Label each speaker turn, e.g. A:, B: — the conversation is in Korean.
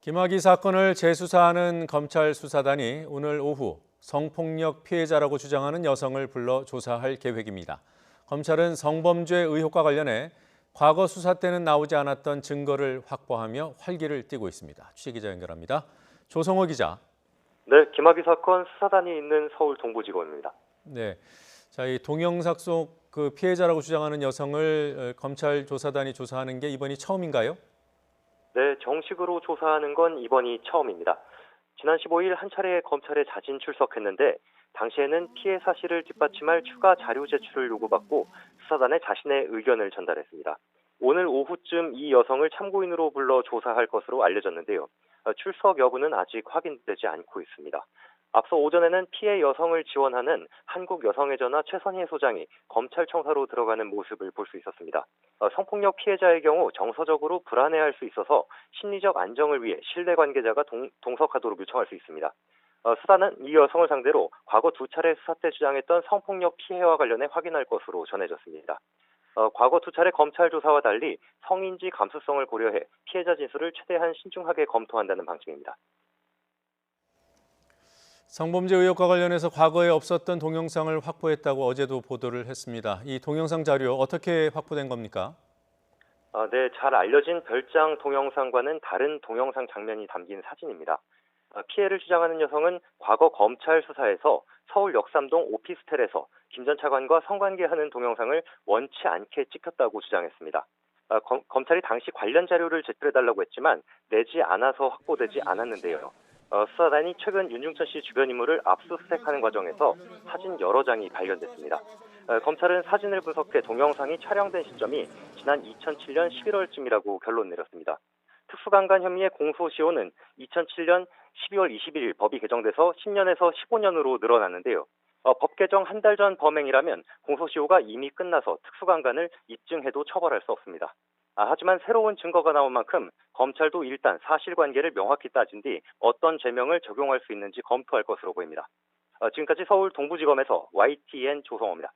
A: 김학의 사건을 재수사하는 검찰 수사단이 오늘 오후 성폭력 피해자라고 주장하는 여성을 불러 조사할 계획입니다. 검찰은 성범죄 의혹과 관련해 과거 수사 때는 나오지 않았던 증거를 확보하며 활기를 띠고 있습니다. 취재기자 연결합니다. 조성호 기자.
B: 네, 김학의 사건 수사단이 있는 서울 동부지검입니다.
A: 네, 이 동영상 속 그 피해자라고 주장하는 여성을 검찰 조사단이 조사하는 게 이번이 처음인가요?
B: 네, 정식으로 조사하는 건 이번이 처음입니다. 지난 15일 한 차례 검찰에 자진 출석했는데 당시에는 피해 사실을 뒷받침할 추가 자료 제출을 요구받고 수사단에 자신의 의견을 전달했습니다. 오늘 오후쯤 이 여성을 참고인으로 불러 조사할 것으로 알려졌는데요. 출석 여부는 아직 확인되지 않고 있습니다. 앞서 오전에는 피해 여성을 지원하는 한국여성의전화 최선희 소장이 검찰청사로 들어가는 모습을 볼 수 있었습니다. 성폭력 피해자의 경우 정서적으로 불안해할 수 있어서 심리적 안정을 위해 실내 관계자가 동석하도록 요청할 수 있습니다. 수사는 이 여성을 상대로 과거 두 차례 수사 때 주장했던 성폭력 피해와 관련해 확인할 것으로 전해졌습니다. 과거 두 차례 검찰 조사와 달리 성인지 감수성을 고려해 피해자 진술을 최대한 신중하게 검토한다는 방침입니다.
A: 성범죄 의혹과 관련해서 과거에 없었던 동영상을 확보했다고 어제도 보도를 했습니다. 이 동영상 자료 어떻게 확보된 겁니까?
B: 네, 잘 알려진 별장 동영상과는 다른 동영상 장면이 담긴 사진입니다. 피해를 주장하는 여성은 과거 검찰 수사에서 서울 역삼동 오피스텔에서 김 전 차관과 성관계하는 동영상을 원치 않게 찍혔다고 주장했습니다. 검찰이 당시 관련 자료를 제출해달라고 했지만 내지 않아서 확보되지 않았는데요. 수사단이 최근 윤중천 씨 주변 인물을 압수수색하는 과정에서 사진 여러 장이 발견됐습니다. 검찰은 사진을 분석해 동영상이 촬영된 시점이 지난 2007년 11월쯤이라고 결론 내렸습니다. 특수강간 혐의의 공소시효는 2007년 12월 21일 법이 개정돼서 10년에서 15년으로 늘어났는데요. 법 개정 한 달 전 범행이라면 공소시효가 이미 끝나서 특수강간을 입증해도 처벌할 수 없습니다. 하지만 새로운 증거가 나온 만큼 검찰도 일단 사실관계를 명확히 따진 뒤 어떤 죄명을 적용할 수 있는지 검토할 것으로 보입니다. 지금까지 서울 동부지검에서 YTN 조성호입니다.